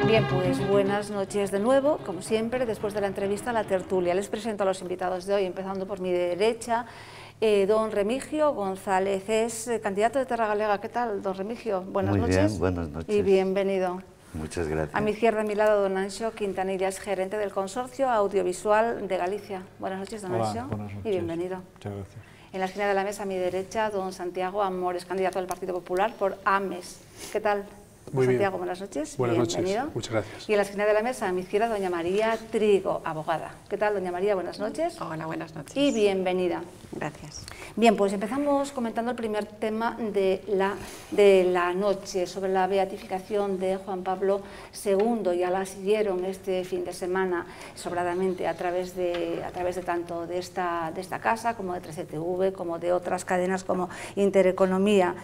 Bien, pues buenas noches de nuevo, como siempre, después de la entrevista a la tertulia. Les presento a los invitados de hoy, empezando por mi derecha, don Remigio González, es candidato de Terra Galega. ¿Qué tal, don Remigio? Buenas noches. Muy bien, buenas noches. Y bienvenido. Muchas gracias. A mi izquierda, a mi lado, don Anxo Quintanilla, es gerente del Consorcio Audiovisual de Galicia. Buenas noches, don Anxo. Buenas noches. Y bienvenido. Muchas gracias. En la esquina de la mesa, a mi derecha, don Santiago Amores, candidato del Partido Popular por AMES. ¿Qué tal? Muy bien. Santiago, buenas noches. Buenas Bienvenido. noches, muchas gracias. Y en la esquina de la mesa, a mi izquierda, doña María Trigo, abogada. ¿Qué tal, doña María? Buenas noches. Hola, buenas noches. Y bienvenida. Gracias. Bien, pues empezamos comentando el primer tema de la noche, sobre la beatificación de Juan Pablo II. Ya la siguieron este fin de semana sobradamente a través de tanto de esta casa como de 3TV, como de otras cadenas como Intereconomía.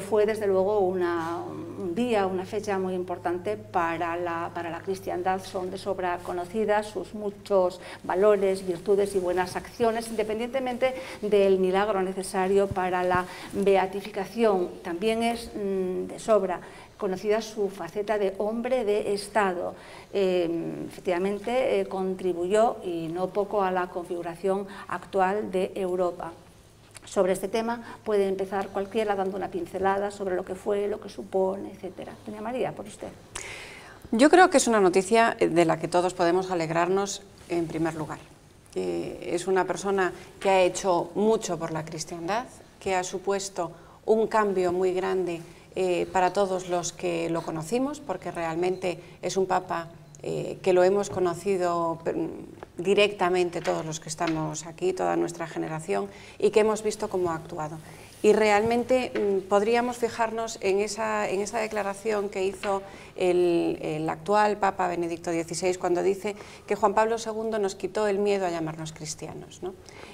Fue desde luego un día, una fecha muy importante para la cristiandad. Son de sobra conocidas sus muchos valores, virtudes y buenas acciones, independientemente del milagro necesario para la beatificación. También es de sobra conocida su faceta de hombre de Estado. Efectivamente, contribuyó y no poco a la configuración actual de Europa. Sobre este tema puede empezar cualquiera dando una pincelada sobre lo que fue, lo que supone, etcétera. Doña María, por usted. Yo creo que es una noticia de la que todos podemos alegrarnos en primer lugar. Es una persona que ha hecho mucho por la cristiandad, que ha supuesto un cambio muy grande para todos los que lo conocimos, porque realmente es un papa que lo hemos conocido directamente todos los que estamos aquí, toda nuestra generación, y que hemos visto cómo ha actuado. Y realmente podríamos fijarnos en esa declaración que hizo el actual Papa Benedicto XVI cuando dice que Juan Pablo II nos quitó el miedo a llamarnos cristianos, ¿no?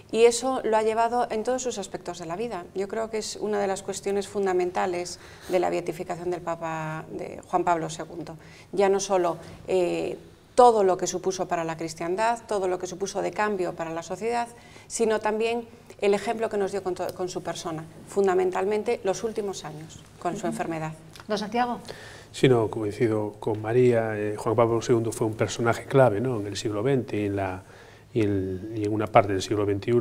Y eso lo ha llevado en todos sus aspectos de la vida. Yo creo que es una de las cuestiones fundamentales de la beatificación del Papa de Juan Pablo II. Ya no solo todo lo que supuso para la cristiandad, todo lo que supuso de cambio para la sociedad, sino también el ejemplo que nos dio con su persona, fundamentalmente los últimos años, con su enfermedad. Don Santiago. Sí, no, coincido con María. Juan Pablo II fue un personaje clave, ¿no?, en el siglo XX y en una parte del siglo XXI.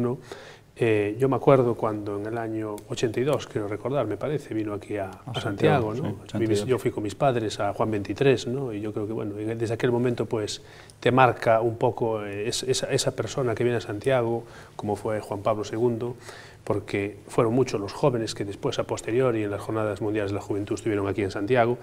Yo me acuerdo cuando en el año 82, quiero recordar, me parece, vino aquí a Santiago, ¿no? Sí, yo fui con mis padres a Juan XXIII, ¿no? Y yo creo que, bueno, desde aquel momento pues te marca un poco esa persona que viene a Santiago, como fue Juan Pablo II, porque fueron muchos los jóvenes que después, a posteriori, en las Jornadas Mundiales de la Juventud estuvieron aquí en Santiago,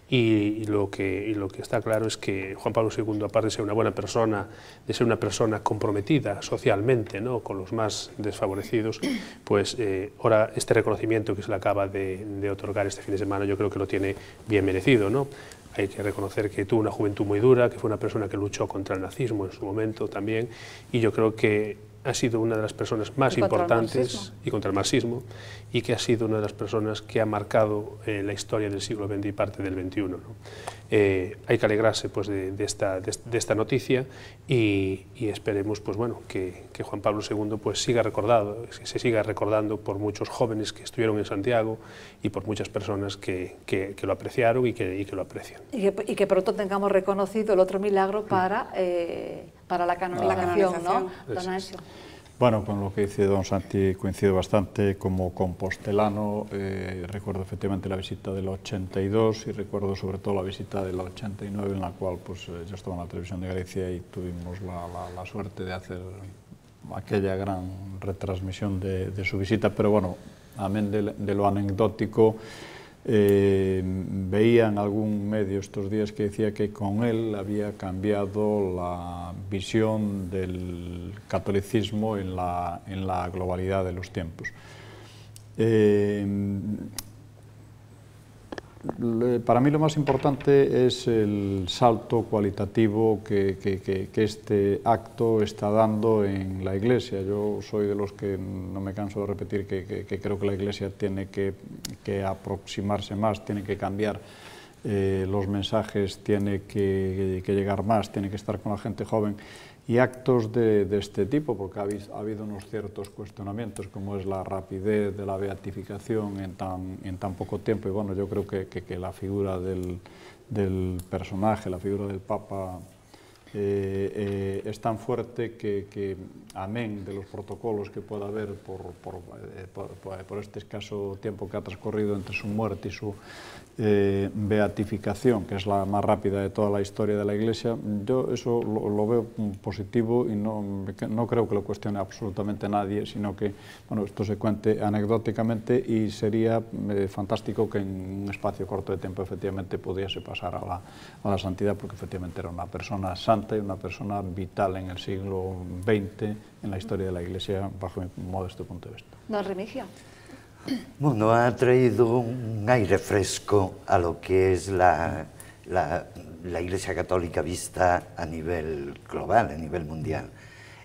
y lo que está claro es que Juan Pablo II, aparte de ser una buena persona, de ser una persona comprometida socialmente, ¿no?, con los más desfavorecidos, pues ahora este reconocimiento que se le acaba de otorgar este fin de semana, yo creo que lo tiene bien merecido, ¿no? Hay que reconocer que tuvo una juventud muy dura, que fue una persona que luchó contra el nazismo en su momento también, y yo creo que ha sido una de las personas más importantes, y contra el marxismo, y que ha sido una de las personas que ha marcado la historia del siglo XX y parte del XXI, ¿no? Hay que alegrarse pues, de esta noticia y esperemos pues, bueno, que Juan Pablo II pues, se siga recordando por muchos jóvenes que estuvieron en Santiago y por muchas personas que lo apreciaron y que lo aprecian. Y que pronto tengamos reconocido el otro milagro para la canonización, ¿no? Don Anxo. Bueno, con lo que dice don Santi coincido bastante. Como compostelano, recuerdo efectivamente la visita del 82 y recuerdo sobre todo la visita del 89, en la cual pues, yo estaba en la televisión de Galicia y tuvimos la suerte de hacer aquella gran retransmisión de su visita, pero bueno, amén de lo anecdótico, veía en algún medio estos días que decía que con él había cambiado la visión del catolicismo en la globalidad de los tiempos. Para mí lo más importante es el salto cualitativo que este acto está dando en la Iglesia. Yo soy de los que no me canso de repetir que creo que la Iglesia tiene que aproximarse más, tiene que cambiar los mensajes tienen que llegar más, tienen que estar con la gente joven, y actos de este tipo, porque ha habido unos ciertos cuestionamientos, como es la rapidez de la beatificación en tan poco tiempo, y bueno, yo creo que la figura del personaje, la figura del Papa, es tan fuerte que amén de los protocolos que pueda haber por este escaso tiempo que ha transcurrido entre su muerte y su beatificación, que es la más rápida de toda la historia de la Iglesia, yo eso lo veo positivo y no creo que lo cuestione absolutamente nadie, sino que bueno, esto se cuente anecdóticamente, y sería fantástico que en un espacio corto de tiempo efectivamente pudiese pasar a la santidad, porque efectivamente era una persona santa y una persona vital en el siglo XX en la historia de la Iglesia, bajo mi modesto punto de vista. Don Remigio. Bueno, ha traído un aire fresco a lo que es la Iglesia Católica vista a nivel global, a nivel mundial.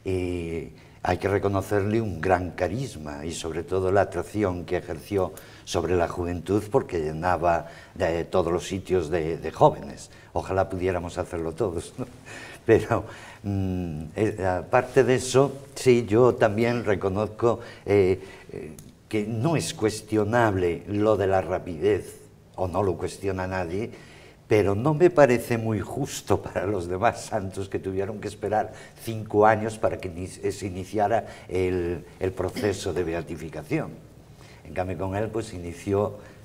Y hay que reconocerle un gran carisma y sobre todo la atracción que ejerció sobre la juventud, porque llenaba de todos los sitios de jóvenes. Ojalá pudiéramos hacerlo todos, ¿no? Pero aparte de eso, sí, yo también reconozco que no es cuestionable lo de la rapidez, o no lo cuestiona nadie, pero no me parece muy justo para los demás santos que tuvieron que esperar 5 años para que se iniciara el proceso de beatificación. En cambio, con él pues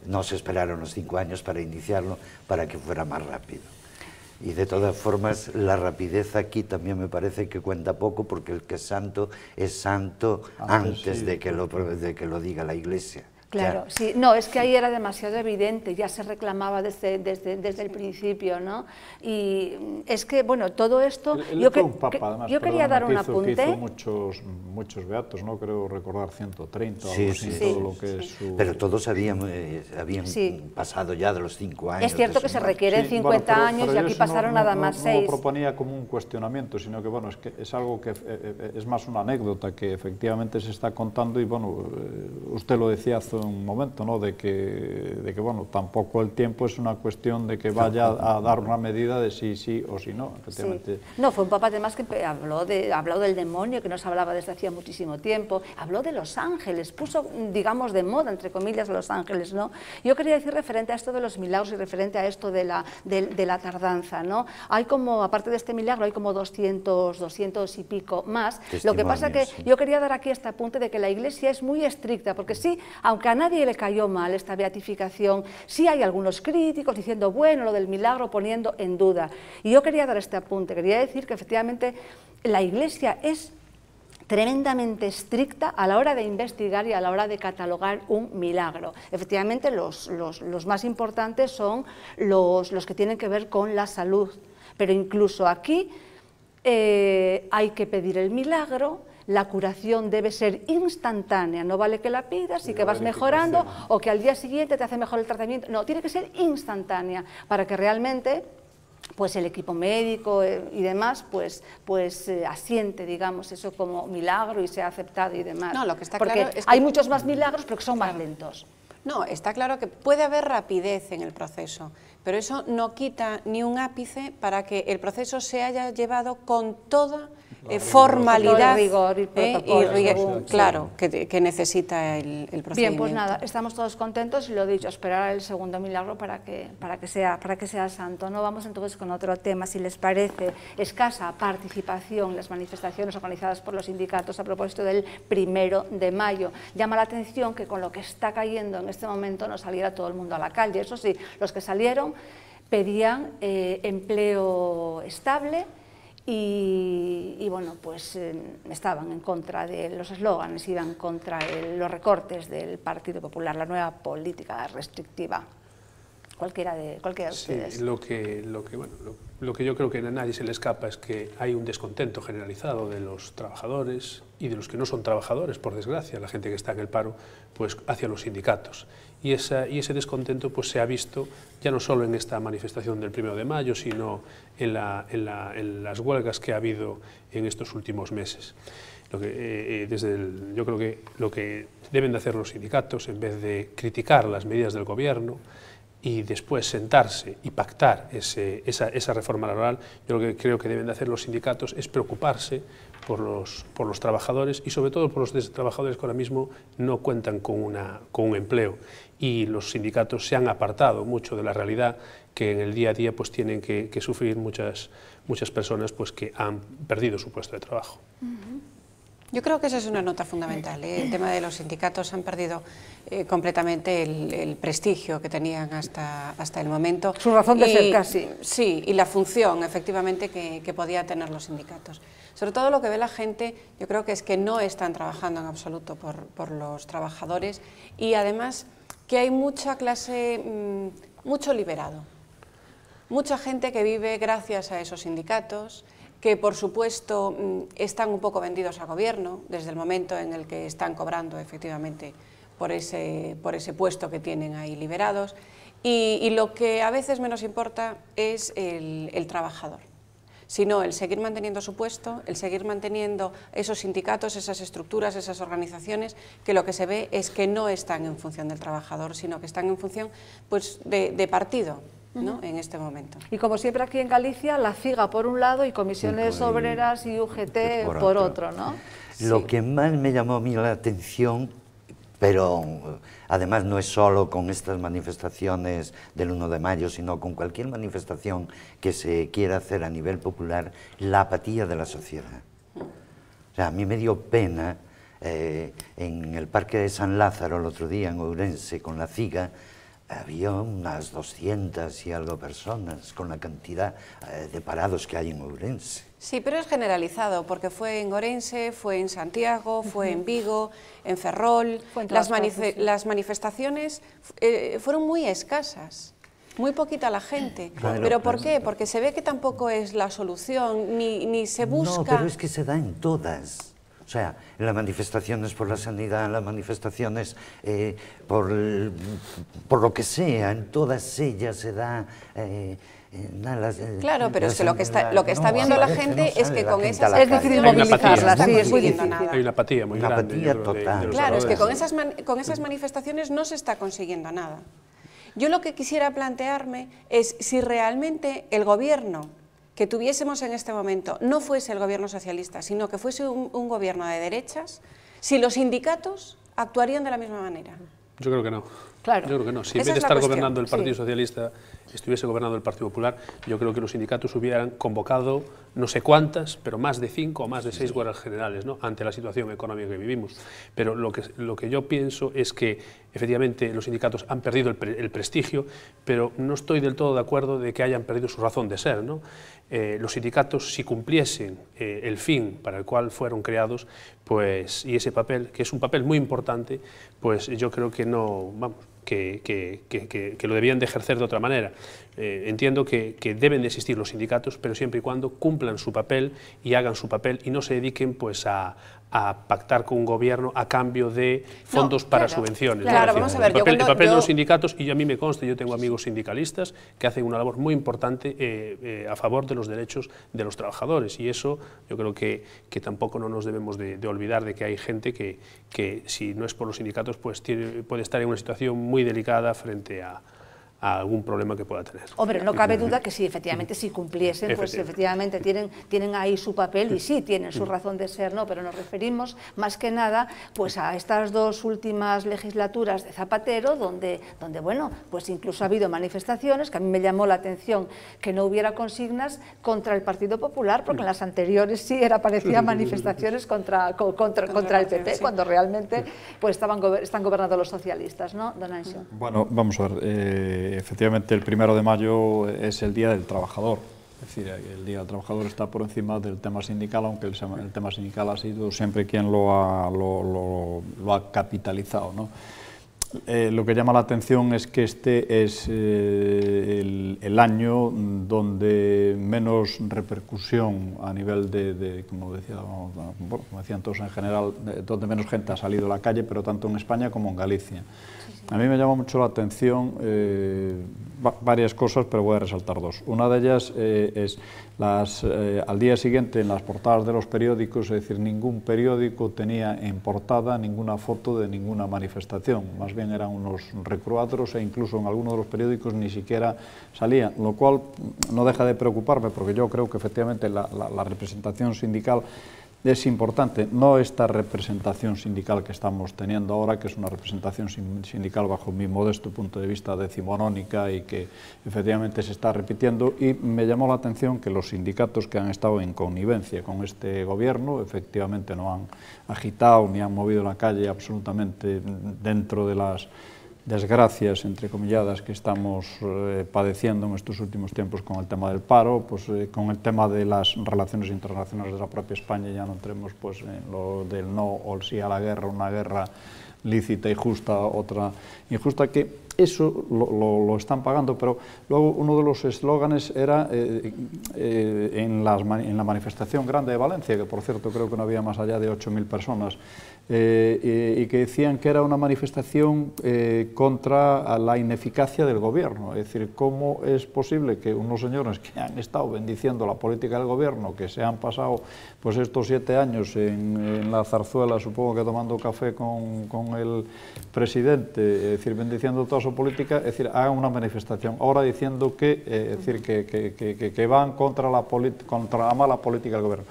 no se esperaron los 5 años para iniciarlo, para que fuera más rápido. Y de todas formas, la rapidez aquí también me parece que cuenta poco, porque el que es santo antes de que lo diga la Iglesia. Claro, sí, no, es que ahí era demasiado evidente, ya se reclamaba desde el principio, ¿no? Y es que, bueno, todo esto... Yo quería dar un apunte. Que hizo muchos beatos, ¿no? Creo recordar 130 o algo así, todo lo que es su... Pero todos habían pasado ya de los 5 años. Es cierto que se requieren 50 años y aquí pasaron nada más 6. No lo proponía como un cuestionamiento, sino que, bueno, es algo que es más una anécdota que efectivamente se está contando, y, bueno, usted lo decía hace un momento, ¿no? de que bueno, tampoco el tiempo es una cuestión de que vaya a dar una medida de sí o sí no. Efectivamente. Sí. No, fue un papa además que habló del demonio, que nos hablaba desde hacía muchísimo tiempo, habló de los ángeles, puso, digamos, de moda, entre comillas, los ángeles, ¿no? Yo quería decir, referente a esto de los milagros y referente a esto de la tardanza, ¿no? Hay como, aparte de este milagro, hay como 200 y pico más. Lo que pasa que yo quería dar aquí este apunte de que la Iglesia es muy estricta, porque sí, aunque a nadie le cayó mal esta beatificación, sí hay algunos críticos diciendo, bueno, lo del milagro, poniendo en duda. Y yo quería dar este apunte, quería decir que efectivamente la Iglesia es tremendamente estricta a la hora de investigar y a la hora de catalogar un milagro. Efectivamente, los más importantes son los que tienen que ver con la salud, pero incluso aquí hay que pedir el milagro. La curación debe ser instantánea, no vale que la pidas y que vas mejorando o que al día siguiente te hace mejor el tratamiento, no, tiene que ser instantánea para que realmente pues el equipo médico y demás pues asiente, digamos, eso como milagro y sea aceptado y demás. No, lo que está porque claro es que hay muchos más milagros, pero que son más lentos. No, está claro que puede haber rapidez en el proceso, pero eso no quita ni un ápice para que el proceso se haya llevado con toda formalidad rigor y protocolo, claro, que necesita el procedimiento. Bien, pues nada, estamos todos contentos y lo dicho, esperar el segundo milagro para que sea santo. No vamos entonces con otro tema, si les parece. Escasa participación en las manifestaciones organizadas por los sindicatos a propósito del 1 de mayo. Llama la atención que con lo que está cayendo en este momento no saliera todo el mundo a la calle. Eso sí, los que salieron pedían empleo estable. Y bueno, pues estaban en contra de los eslóganes, iban contra los recortes del Partido Popular, la nueva política restrictiva. Cualquiera de ustedes. Sí, lo que yo creo que a nadie se le escapa es que hay un descontento generalizado de los trabajadores y de los que no son trabajadores, por desgracia, la gente que está en el paro, pues hacia los sindicatos. Y ese descontento pues se ha visto ya no solo en esta manifestación del 1 de mayo, sino en las huelgas que ha habido en estos últimos meses. Yo creo que lo que deben de hacer los sindicatos, en vez de criticar las medidas del gobierno, y después sentarse y pactar esa reforma laboral, yo lo que creo que deben de hacer los sindicatos es preocuparse por los trabajadores y sobre todo por los trabajadores que ahora mismo no cuentan con un empleo, y los sindicatos se han apartado mucho de la realidad que en el día a día pues tienen que sufrir muchas personas pues que han perdido su puesto de trabajo. Yo creo que esa es una nota fundamental. El tema de los sindicatos han perdido completamente el prestigio que tenían hasta el momento. Su razón de ser casi. Sí, y la función efectivamente que podía tener los sindicatos. Sobre todo lo que ve la gente, yo creo que es que no están trabajando en absoluto por los trabajadores, y además que hay mucha clase, mucho liberado. Mucha gente que vive gracias a esos sindicatos, que por supuesto están un poco vendidos al gobierno desde el momento en el que están cobrando efectivamente por ese puesto que tienen ahí liberados, y lo que a veces menos importa es el trabajador, sino el seguir manteniendo su puesto, el seguir manteniendo esos sindicatos, esas estructuras, esas organizaciones, que lo que se ve es que no están en función del trabajador, sino que están en función pues, de partido, ¿no? En este momento. Y como siempre aquí en Galicia, la CIGA por un lado y Comisiones Obreras y UGT por otro, ¿no? Lo que más me llamó a mí la atención, pero además no es solo con estas manifestaciones del 1 de mayo, sino con cualquier manifestación que se quiera hacer a nivel popular, la apatía de la sociedad. O sea, a mí me dio pena en el Parque de San Lázaro el otro día en Ourense con la CIGA. Había unas 200 y algo personas con la cantidad de parados que hay en Ourense. Sí, pero es generalizado, porque fue en Ourense, fue en Santiago, fue en Vigo, en Ferrol. Las manifestaciones fueron muy escasas, muy poquita la gente. Claro, ¿Pero por qué? Porque se ve que tampoco es la solución, ni se busca... No, pero es que se da en todas. O sea, en las manifestaciones por la sanidad, en las manifestaciones por lo que sea, en todas ellas se da... claro, pero es que lo que está viendo la gente es que con esas... Es difícil movilizarlas, sí, es muy difícil. Hay una apatía muy grande. Una apatía total. Claro, es que con esas manifestaciones no se está consiguiendo nada. Yo lo que quisiera plantearme es si realmente el gobierno que tuviésemos en este momento no fuese el gobierno socialista, sino que fuese un gobierno de derechas, si los sindicatos actuarían de la misma manera. Yo creo que no. Claro. Yo creo que no. Si en Esa vez de es la estar cuestión, gobernando el Partido sí. Socialista, estuviese gobernando el Partido Popular, yo creo que los sindicatos hubieran convocado no sé cuántas, pero más de 5 o más de 6 huelgas generales, ¿no? Ante la situación económica que vivimos. Pero lo que yo pienso es que efectivamente los sindicatos han perdido el prestigio, pero no estoy del todo de acuerdo de que hayan perdido su razón de ser, ¿no? Los sindicatos, si cumpliesen el fin para el cual fueron creados, pues, y ese papel, que es un papel muy importante, pues yo creo que no, vamos, que lo debían de ejercer de otra manera. Entiendo que deben de existir los sindicatos, pero siempre y cuando cumplan su papel y hagan su papel y no se dediquen pues a pactar con un gobierno a cambio de fondos para subvenciones. Claro, vamos a ver, el papel de los sindicatos, y a mí me consta, yo tengo amigos sindicalistas que hacen una labor muy importante a favor de los derechos de los trabajadores, y eso yo creo que tampoco no nos debemos de olvidar de que hay gente que si no es por los sindicatos pues puede estar en una situación muy delicada frente a algún problema que pueda tener. Hombre, no cabe duda que si efectivamente si cumpliesen, pues efectivamente tienen ahí su papel y sí tienen su razón de ser, ¿no? Pero nos referimos más que nada pues a estas 2 últimas legislaturas de Zapatero, donde bueno, pues incluso ha habido manifestaciones, que a mí me llamó la atención que no hubiera consignas contra el Partido Popular, porque en las anteriores sí parecían manifestaciones contra el PP, cuando realmente pues están gobernando los socialistas, ¿no, don Anxo? Bueno, vamos a ver, efectivamente el 1 de mayo es el Día del Trabajador, es decir, el Día del Trabajador está por encima del tema sindical, aunque el tema sindical ha sido siempre quien lo ha capitalizado, ¿no? Lo que llama la atención es que este es el año donde menos repercusión a nivel como decían todos en general, donde menos gente ha salido a la calle, pero tanto en España como en Galicia. A mí me llama mucho la atención varias cosas, pero voy a resaltar dos. Una de ellas es al día siguiente en las portadas de los periódicos, es decir, ningún periódico tenía en portada ninguna foto de ninguna manifestación, más bien eran unos recuadros e incluso en algunos de los periódicos ni siquiera salían, lo cual no deja de preocuparme porque yo creo que efectivamente la representación sindical es importante, no esta representación sindical que estamos teniendo ahora, que es una representación sindical bajo mi modesto punto de vista decimonónica y que efectivamente se está repitiendo, y me llamó la atención que los sindicatos que han estado en connivencia con este gobierno efectivamente no han agitado ni han movido la calle absolutamente dentro de las desgracias, entrecomilladas, que estamos padeciendo en estos últimos tiempos con el tema del paro, pues con el tema de las relaciones internacionales de la propia España, ya no entremos pues en lo del no o el sí a la guerra, una guerra lícita y justa, otra injusta, que eso lo están pagando, pero luego uno de los eslóganes era en la manifestación grande de Valencia, que por cierto creo que no había más allá de 8.000 personas, y que decían que era una manifestación contra la ineficacia del gobierno, es decir, cómo es posible que unos señores que han estado bendiciendo la política del gobierno, que se han pasado pues estos 7 años en la zarzuela, supongo que tomando café con el presidente, es decir, bendiciendo toda su política, es decir, hagan una manifestación ahora diciendo que, es decir, que van contra la mala política del gobierno.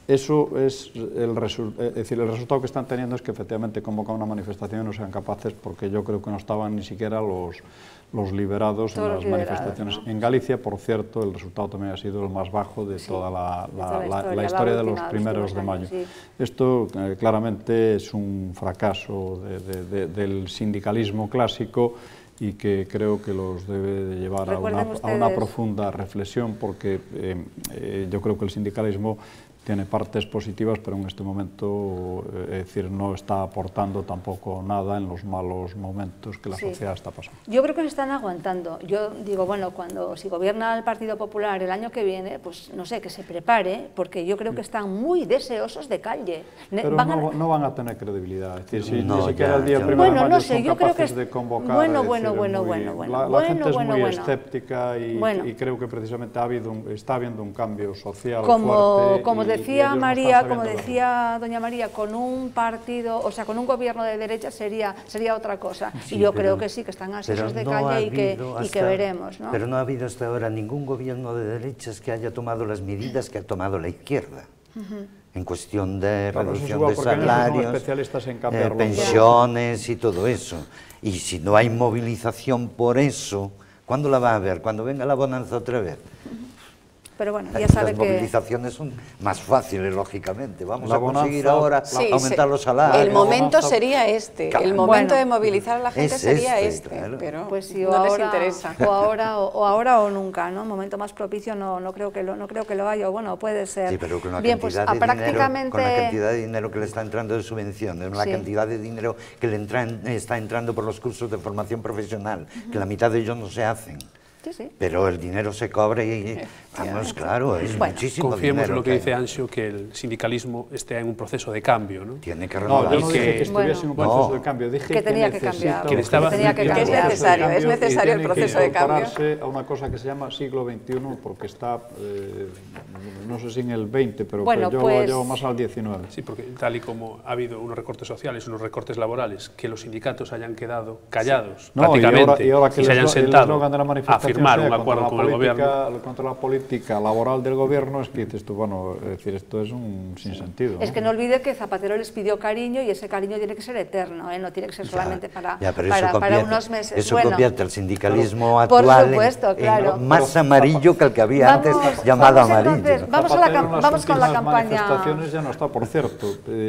Eso es el resultado que están teniendo es que efectivamente convocan una manifestación y no sean capaces, porque yo creo que no estaban ni siquiera los liberados en las manifestaciones. ¿No? En Galicia, por cierto, el resultado también ha sido el más bajo de toda la historia de los primeros de mayo. Sí. Esto claramente es un fracaso del sindicalismo clásico y que creo que los debe de llevar a una profunda reflexión, porque yo creo que el sindicalismo tiene partes positivas, pero en este momento es decir, no está aportando tampoco nada en los malos momentos que la sociedad está pasando. Yo creo que se están aguantando. Yo digo, bueno, si gobierna el Partido Popular el año que viene, pues no sé, que se prepare, porque yo creo que están muy deseosos de calle. Pero no van a tener credibilidad. Es decir, si ni siquiera el día primero de mayo son capaces de convocar. La gente es muy escéptica y creo que precisamente está habiendo un cambio social fuerte. Como decía doña María, con un partido, o sea, con un gobierno de derecha sería otra cosa. Sí, y yo creo que sí, que están ansiosos de calle y que veremos, ¿no? Pero no ha habido hasta ahora ningún gobierno de derechas que haya tomado las medidas que ha tomado la izquierda. En cuestión de reducción de salarios, pensiones y todo eso. Y si no hay movilización por eso, ¿cuándo la va a haber? ¿Cuando venga la bonanza otra vez? Pero bueno, ya sabe las movilizaciones son más fáciles, lógicamente. Vamos a conseguir ahora aumentar los salarios. El momento sería este, el momento de movilizar a la gente sería este, claro. Pero pues sí, no les interesa. O ahora o nunca, ¿no? Un momento más propicio no creo que lo haya, o bueno, puede ser. Sí, pero con la cantidad de dinero que le está entrando de subvenciones, la cantidad de dinero que le está entrando por los cursos de formación profesional, que la mitad de ellos no se hacen. Sí. Pero el dinero se cobra y, vamos, claro, es muchísimo confiemos dinero. En lo que dice Anxo, que el sindicalismo esté en un proceso de cambio, ¿no? Tiene que renovar. No, yo no dije que estuviese en un proceso de cambio, dije que tenía que cambiar. Que es necesario el proceso de cambio. A una cosa que se llama siglo XXI, porque está, no sé si en el 20, pero yo lo llevo más al 19. Sí, porque tal y como ha habido unos recortes sociales, unos recortes laborales, que los sindicatos hayan quedado callados prácticamente y ahora que se hayan sentado a firmar un acuerdo con el gobierno. Contra la política laboral del gobierno, es que dices tú, bueno, es decir, esto es un sinsentido. Es que no olvide que Zapatero les pidió cariño y ese cariño tiene que ser eterno, no tiene que ser solamente para unos meses. Eso convierte el sindicalismo actual en más amarillo que el que había antes llamado amarillo. Entonces, vamos con la campaña. Manifestaciones ya no está, por cierto,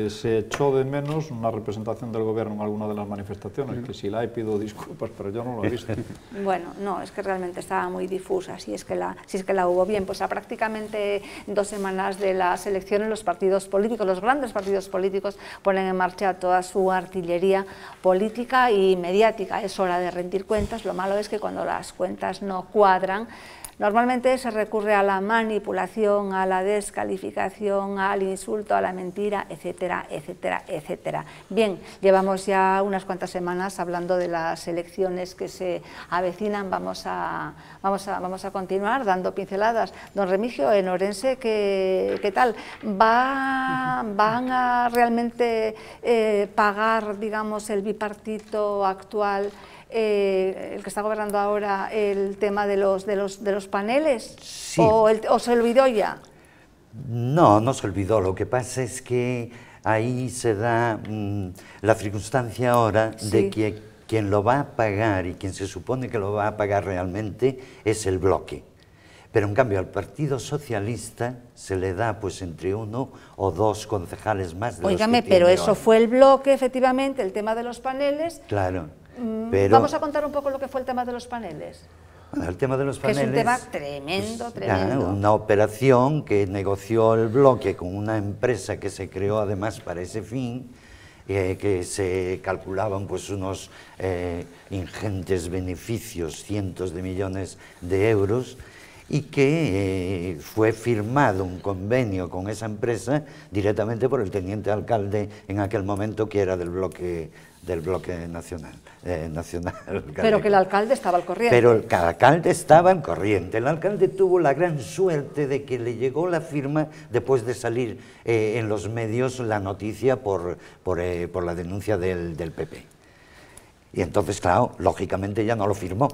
se echó de menos una representación del gobierno en alguna de las manifestaciones, que si la he pido disculpas, pero yo no lo he visto. Bueno, no, es que realmente estaba muy difusa, si es que la hubo. Bien, pues a prácticamente 2 semanas de las elecciones, los partidos políticos, los grandes partidos políticos, ponen en marcha toda su artillería política y mediática. Es hora de rendir cuentas. Lo malo es que cuando las cuentas no cuadran, Normalmente se recurre a la manipulación, a la descalificación, al insulto, a la mentira, etcétera, etcétera, etcétera. Bien, llevamos ya unas cuantas semanas hablando de las elecciones que se avecinan, vamos a continuar dando pinceladas. Don Remigio, en Ourense, ¿qué tal? ¿Van a realmente pagar, digamos, el bipartito actual, el que está gobernando ahora, el tema de los paneles? Sí. ¿O se olvidó ya? No, no se olvidó. Lo que pasa es que ahí se da la circunstancia ahora de que quien lo va a pagar y quien se supone que lo va a pagar realmente es el bloque. Pero en cambio al Partido Socialista se le da pues entre 1 o 2 concejales más de Óigame, los que tiene pero eso hoy. fue el bloque, efectivamente, el tema de los paneles. Claro, pero... Vamos a contar un poco lo que fue el tema de los paneles. Bueno, el tema de los Que paneles... es un tema tremendo, pues, tremendo. Una operación que negoció el bloque con una empresa que se creó además para ese fin, que se calculaban pues unos ingentes beneficios, cientos de millones de euros, y que fue firmado un convenio con esa empresa directamente por el teniente alcalde en aquel momento, que era del bloque nacional. Pero que el alcalde estaba al corriente. Pero el alcalde estaba al corriente. El alcalde tuvo la gran suerte de que le llegó la firma después de salir en los medios la noticia por la denuncia del PP. Y entonces, claro, lógicamente ya no lo firmó.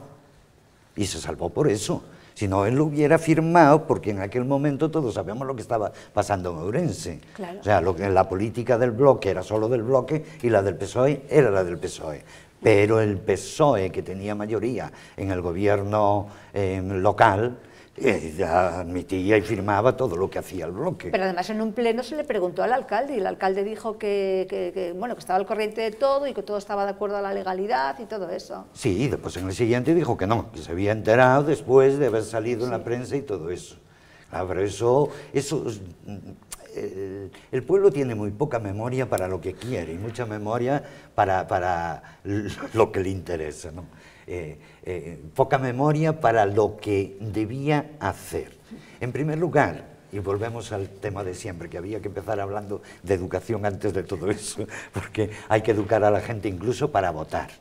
Y se salvó por eso. Si no, él lo hubiera firmado, porque en aquel momento todos sabíamos lo que estaba pasando en Ourense. Claro. O sea, la política del bloque era solo del bloque y la del PSOE era la del PSOE. Pero el PSOE, que tenía mayoría en el gobierno local, admitía y firmaba todo lo que hacía el bloque. Pero además en un pleno se le preguntó al alcalde y el alcalde dijo que estaba al corriente de todo y que todo estaba de acuerdo a la legalidad y todo eso. Sí, y después en el siguiente dijo que no, que se había enterado después de haber salido en la prensa y todo eso. Claro, pero eso el pueblo tiene muy poca memoria para lo que quiere y mucha memoria para lo que le interesa, ¿no? Poca memoria para lo que debía hacer. En primer lugar, y volvemos al tema de siempre, que había que empezar hablando de educación antes de todo eso, porque hay que educar a la gente incluso para votar.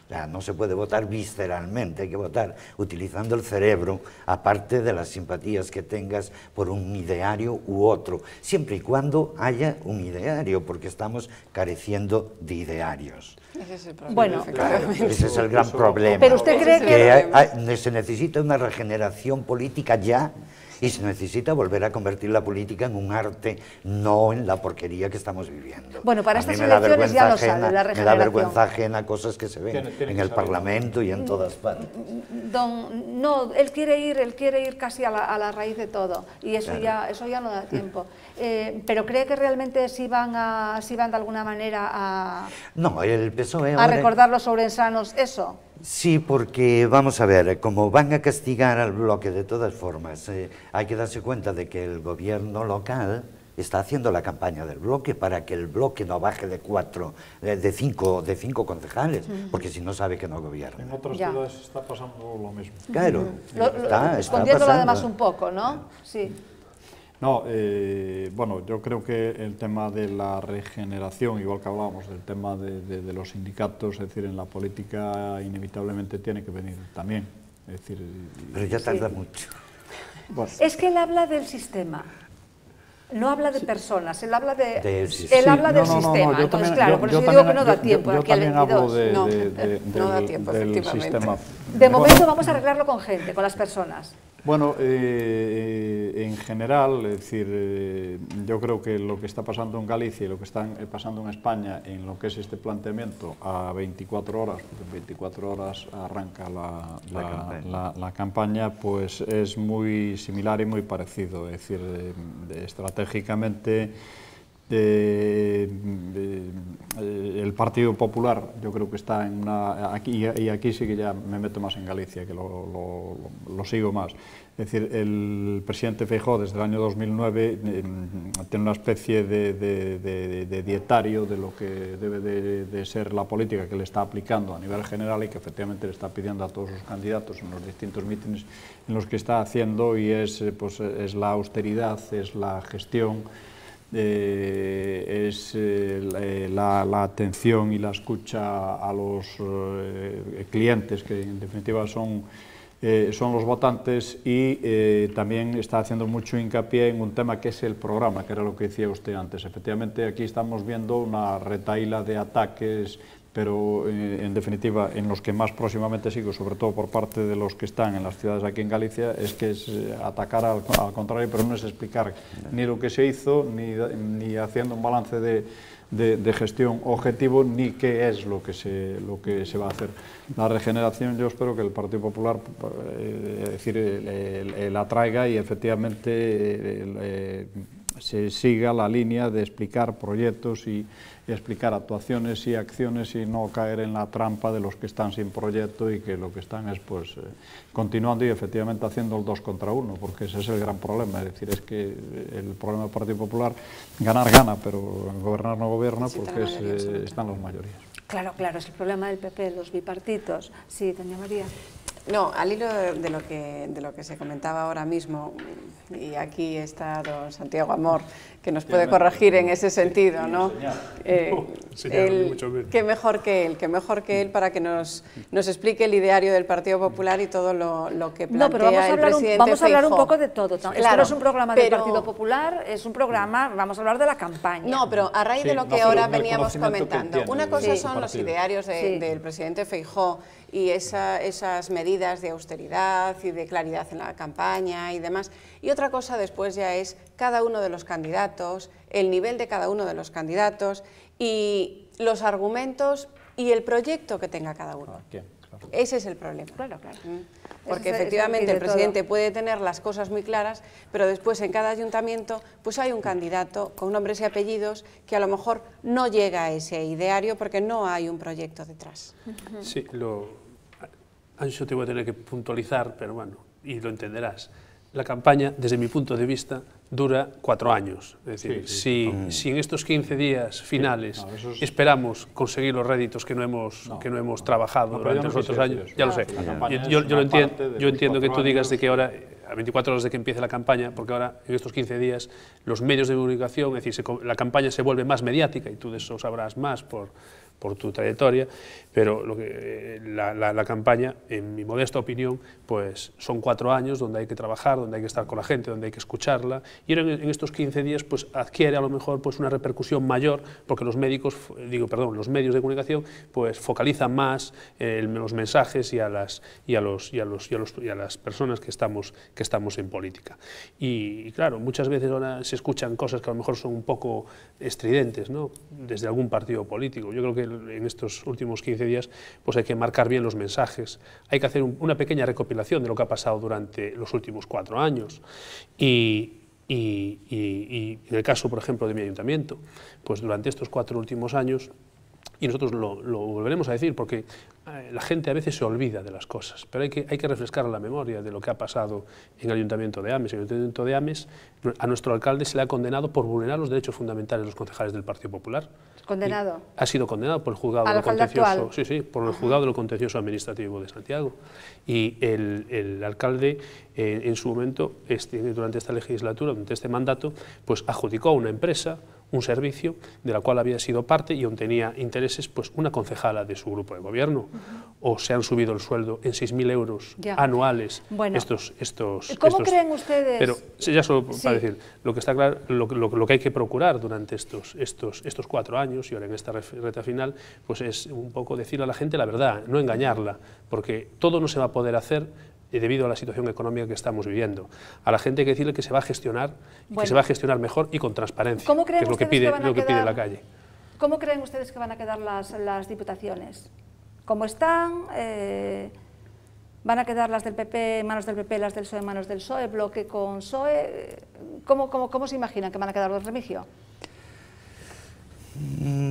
O sea, no se puede votar visceralmente, hay que votar utilizando el cerebro, aparte de las simpatías que tengas por un ideario u otro, siempre y cuando haya un ideario, porque estamos careciendo de idearios. Ese es el problema. Bueno, Claro, ese es el gran problema. Pero usted cree que se necesita una regeneración política ya, y se necesita volver a convertir la política en un arte, no en la porquería que estamos viviendo. Bueno, para A mí estas me da elecciones ya lo vergüenza sabe, la me da regeneración. vergüenza ajena cosas que se ven Tiene en que el saber. Parlamento y en todas partes. No, él quiere ir casi a la raíz de todo y eso, Claro. ya no da tiempo. Pero ¿cree que realmente sí van de alguna manera a No, el PSOE a ahora... recordar los ourensanos eso? Sí, porque vamos a ver, como van a castigar al bloque de todas formas, hay que darse cuenta de que el gobierno local está haciendo la campaña del bloque para que el bloque no baje de cinco concejales, porque si no sabe que no gobierna. En otras Ya. ciudades está pasando lo mismo. Claro, está Escondiéndolo pasando. además un poco, ¿no? Sí. No, bueno, yo creo que el tema de la regeneración, igual que hablábamos del tema de los sindicatos, es decir, en la política inevitablemente tiene que venir también. Es decir, Pero ya tarda mucho. bueno, Es que él habla del sistema. No habla de personas, él habla Del sistema. él habla del no, sistema. yo Entonces, también- claro, por yo eso digo que también- no da tiempo yo aquí al también hablo 22. No, no da del- tiempo, del efectivamente. sistema. De Bueno, momento vamos a arreglarlo con gente, con las personas. Bueno, en general, es decir, yo creo que lo que está pasando en Galicia y lo que está pasando en España en lo que es este planteamiento a 24 horas, porque en 24 horas arranca la campaña, pues es muy similar y muy parecido. Es decir, estratégicamente El Partido Popular, yo creo que está en una... Aquí sí que ya me meto más en Galicia, que lo sigo más. Es decir, el presidente Feijóo desde el año 2009 tiene una especie de dietario de lo que debe de ser la política que le está aplicando a nivel general y que efectivamente le está pidiendo a todos sus candidatos en los distintos mítines en los que está haciendo, y es la austeridad, es la gestión, es la atención y la escucha a los clientes, que en definitiva son los votantes, y también está haciendo mucho hincapié en un tema que es el programa, que era lo que decía usted antes. Efectivamente, aquí estamos viendo una retahíla de ataques, pero en definitiva, en los que más próximamente sigo, sobre todo por parte de los que están en las ciudades aquí en Galicia, es que es atacar al contrario, pero no es explicar ni lo que se hizo, ni haciendo un balance de gestión objetivo, ni qué es lo que se va a hacer. La regeneración, yo espero que el Partido Popular la traiga y efectivamente se siga la línea de explicar proyectos y explicar actuaciones y acciones, y no caer en la trampa de los que están sin proyecto y que lo que están es continuando y efectivamente haciendo el 2 contra 1, porque ese es el gran problema. Es decir, es que el problema del Partido Popular, ganar gana, pero gobernar no gobierna, porque están las mayorías. Claro, claro, es el problema del PP, los bipartitos. Sí, doña María. No, al hilo de lo que se comentaba ahora mismo, y aquí está don Santiago Amor, que nos puede corregir en ese sentido, ¿no? Qué mejor que él para que nos explique el ideario del Partido Popular y todo lo que plantea el presidente Feijóo. Vamos a hablar un poco de todo. Esto no es un programa del Partido Popular, es un programa, vamos a hablar de la campaña. No, pero a raíz de lo que ahora veníamos comentando, una cosa son los idearios del presidente Feijóo y esas medidas de austeridad y de claridad en la campaña y demás, y otra cosa después ya es cada uno de los candidatos, el nivel de cada uno de los candidatos y los argumentos y el proyecto que tenga cada uno. Ese es el problema. Claro, claro. Porque efectivamente el presidente puede tener las cosas muy claras, pero después en cada ayuntamiento pues hay un candidato con nombres y apellidos que a lo mejor no llega a ese ideario porque no hay un proyecto detrás. Sí, Anxo, te voy a tener que puntualizar, pero bueno, y lo entenderás. La campaña, desde mi punto de vista, dura 4 años. Es decir, si en estos 15 días finales esperamos conseguir los réditos que no hemos trabajado durante los otros años, ya lo sé. Yo entiendo que tú digas de que ahora, a 24 horas de que empiece la campaña, porque ahora en estos 15 días los medios de comunicación, es decir, la campaña se vuelve más mediática, y tú de eso sabrás más por tu trayectoria, pero la campaña, en mi modesta opinión, pues son 4 años donde hay que trabajar, donde hay que estar con la gente, donde hay que escucharla, y en estos 15 días pues adquiere a lo mejor pues una repercusión mayor, porque los medios de comunicación pues focalizan más los mensajes y a las personas que estamos en política. Y claro, muchas veces ahora se escuchan cosas que a lo mejor son un poco estridentes, ¿no?, desde algún partido político. Yo creo que en estos últimos 15 días pues hay que marcar bien los mensajes, hay que hacer una pequeña recopilación de lo que ha pasado durante los últimos 4 años y en el caso, por ejemplo, de mi ayuntamiento, pues durante estos 4 últimos años, y nosotros lo volveremos a decir porque la gente a veces se olvida de las cosas, pero hay que refrescar la memoria de lo que ha pasado en el Ayuntamiento de Ames. En el Ayuntamiento de Ames, a nuestro alcalde se le ha condenado por vulnerar los derechos fundamentales de los concejales del Partido Popular. ¿Condenado? Ha sido condenado por el juzgado de lo contencioso, por el juzgado de lo contencioso administrativo de Santiago. Y el alcalde, en su momento, durante esta legislatura, durante este mandato, pues adjudicó a una empresa un servicio de la cual había sido parte y aún tenía intereses pues una concejala de su grupo de gobierno. O se han subido el sueldo en 6.000 euros anuales. Bueno, ¿cómo creen ustedes? Pero ya solo para decir, lo que está claro, lo que hay que procurar durante estos 4 años y ahora en esta recta final, pues es un poco decirle a la gente la verdad, no engañarla, porque todo no se va a poder hacer debido a la situación económica que estamos viviendo. A la gente hay que decirle que se va a gestionar, que se va a gestionar mejor y con transparencia, que es lo que pide la calle. ¿Cómo creen ustedes que van a quedar las diputaciones? ¿Cómo están? ¿Van a quedar las del PP en manos del PP, las del PSOE en manos del PSOE, bloque con PSOE? ¿Cómo se imaginan que van a quedar los, Remigio?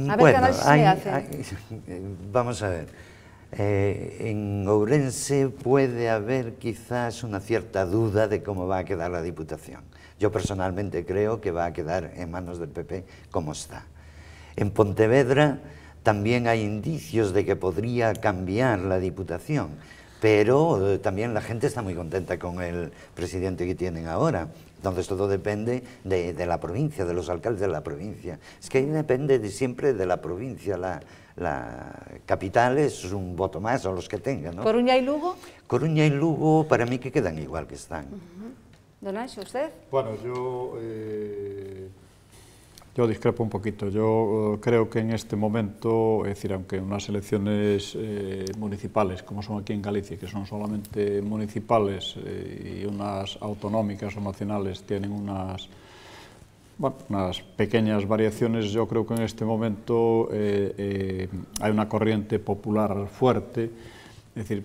A ver qué análisis me hace. Vamos a ver. En Ourense puede haber quizás una cierta duda de cómo va a quedar la Diputación. Yo personalmente creo que va a quedar en manos del PP como está. En Pontevedra también hay indicios de que podría cambiar la Diputación, pero también la gente está muy contenta con el presidente que tienen ahora. Entonces todo depende de la provincia, de los alcaldes de la provincia. Es que ahí depende siempre de la provincia. La capital es un voto más, o los que tengan, ¿no? ¿Coruña y Lugo? Coruña y Lugo para mí que quedan igual que están. Don Anxo, ¿usted? Bueno, yo discrepo un poquito. Yo creo que en este momento, es decir, aunque unas elecciones municipales, como son aquí en Galicia, que son solamente municipales, y unas autonómicas o nacionales tienen unas pequeñas variaciones, yo creo que en este momento hay una corriente popular fuerte. Es decir,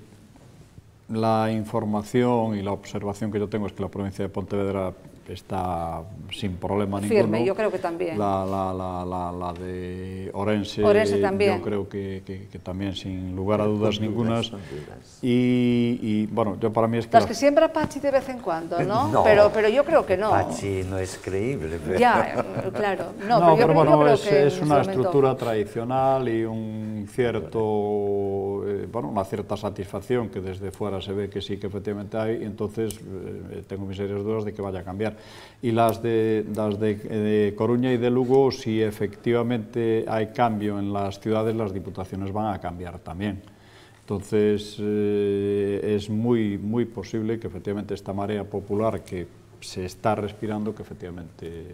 la información y la observación que yo tengo es que la provincia de Pontevedra está sin problema ninguno. Firme, yo creo que también. La de Ourense también. yo creo que también, sin lugar a dudas ningunas. Y bueno, yo para mí es que... Las que siembra Pachi de vez en cuando, ¿no? No, pero yo creo que no. Pachi no es creíble. Pero... Ya, claro. No, pero bueno, yo creo es que una momento... estructura tradicional y un cierto, una cierta satisfacción que desde fuera se ve que sí que efectivamente hay, y entonces tengo mis serias dudas de que vaya a cambiar. Y las de Coruña y de Lugo, si efectivamente hay cambio en las ciudades, las diputaciones van a cambiar también. Entonces es muy posible que efectivamente esta marea popular que se está respirando, que efectivamente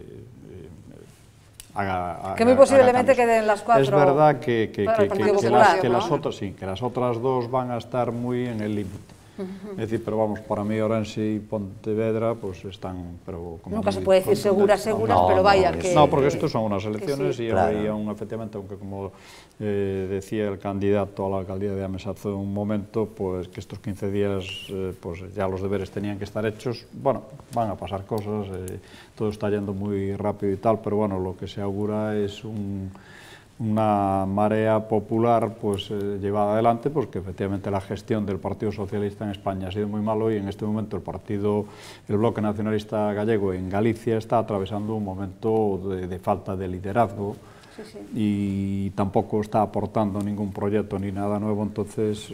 haga que muy posiblemente queden las cuatro. Es verdad que las otras dos van a estar muy en el límite. Es decir, pero vamos, para mí Ourense y Pontevedra pues están... Pero como nunca se puede decir seguras, pero vaya que... No, porque estos son unas elecciones, y claro. había efectivamente, aunque como decía el candidato a la alcaldía de Ames hace un momento, pues que estos 15 días pues ya los deberes tenían que estar hechos. Bueno, van a pasar cosas, todo está yendo muy rápido y tal, pero bueno, lo que se augura es una marea popular pues llevada adelante, pues que efectivamente la gestión del Partido Socialista en España ha sido muy malo, y en este momento el Bloque Nacionalista Gallego en Galicia está atravesando un momento de falta de liderazgo. Sí. Y tampoco está aportando ningún proyecto ni nada nuevo. Entonces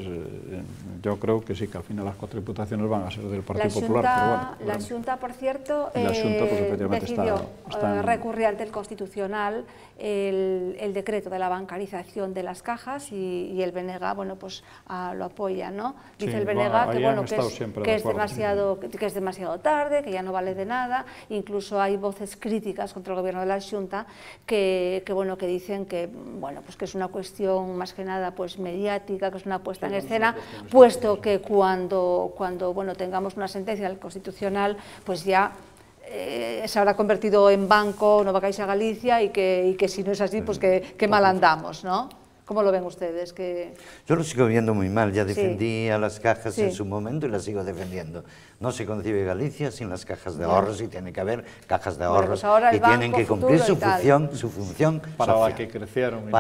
yo creo que sí, que al final las 4 diputaciones van a ser del Partido Popular, pero bueno, la Xunta, por cierto, pues, decidió recurrir ante el Constitucional el decreto de la bancarización de las cajas, y el BNG, bueno, pues lo apoya, ¿no? Dice el BNG que, bueno, que es demasiado tarde, que ya no vale de nada. Incluso hay voces críticas contra el gobierno de la Xunta que bueno, que dicen que, bueno, pues que es una cuestión más que nada pues mediática, que es una puesta en escena, puesto que cuando bueno, tengamos una sentencia del Constitucional, pues ya se habrá convertido en banco Nova Caixa Galicia, y que si no es así, pues que mal andamos, ¿no? ¿Cómo lo ven ustedes? Yo lo sigo viendo muy mal. Ya defendí a las cajas en su momento y las sigo defendiendo. No se concibe Galicia sin las cajas de ahorros, y tiene que haber cajas de ahorros, pues y tienen que cumplir su función para social. La que crecieron y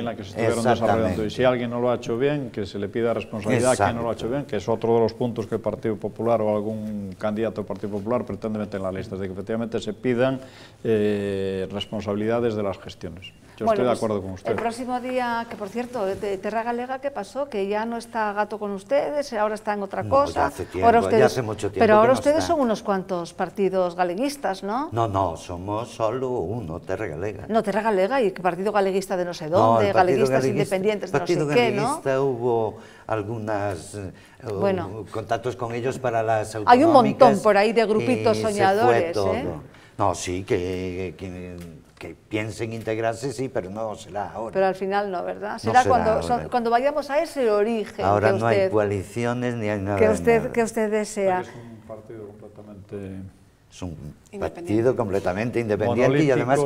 la que se estuvieron desarrollando. Y si alguien no lo ha hecho bien, que se le pida responsabilidad a quien no lo ha hecho bien, que es otro de los puntos que el Partido Popular o algún candidato del Partido Popular pretende meter en la lista, de que efectivamente se pidan responsabilidades de las gestiones. Yo estoy de acuerdo con usted. El próximo día, que por cierto, de Terra Galega, ¿qué pasó? Que ya no está Gato con ustedes, ahora está en otra cosa. Ya hace tiempo, ya hace mucho tiempo. Pero ahora que ustedes son unos cuantos partidos galeguistas, ¿no? No, somos solo uno, Terra Galega. No, Terra Galega, y Partido Galeguista de no sé dónde, galeguistas independientes de no sé qué, ¿no? Partido Galeguista hubo algunos contactos con ellos para las autonómicas. Hay un montón por ahí de grupitos soñadores, No, sí, que piensen integrarse, sí, pero no será ahora. Pero al final no, ¿verdad? Será cuando vayamos a ese origen. Ahora no hay coaliciones ni hay nada. Que usted desea. Es un partido completamente Es un partido completamente independiente y además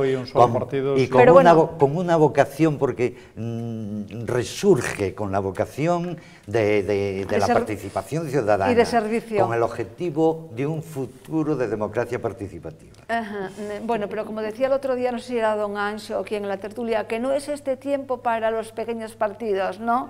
con una vocación, porque resurge con la vocación de la participación ciudadana y de servicio, con el objetivo de un futuro de democracia participativa. Bueno, pero como decía el otro día, no sé si era don Anxo o quien en la tertulia, que no es este tiempo para los pequeños partidos, ¿no?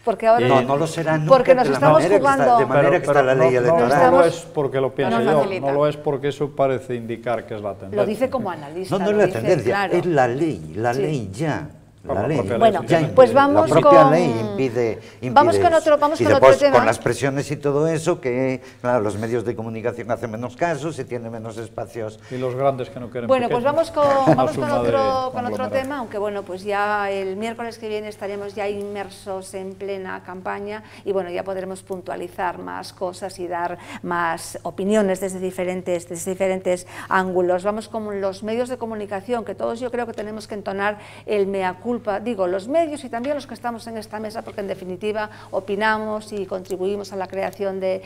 Porque ahora no lo será nunca, porque nos estamos jugando de manera que está la ley electoral. No lo es porque lo pienso yo, no lo es porque eso parece indicar que es la tendencia. Lo dice como analista. No es la tendencia, claro. Es la ley ya. La ley. Bueno, pues vamos la propia con... ley impide vamos con otro tema. Con las presiones y todo eso, que claro, los medios de comunicación hacen menos caso, se tienen menos espacios. Y los grandes que no quieren. Bueno, pues vamos con otro tema, aunque bueno, pues ya el miércoles que viene estaremos ya inmersos en plena campaña y bueno, ya podremos puntualizar más cosas y dar más opiniones desde diferentes ángulos. Vamos con los medios de comunicación, que todos yo creo que tenemos que entonar el mea culpa. Digo, los medios y también los que estamos en esta mesa, porque en definitiva opinamos y contribuimos a la creación de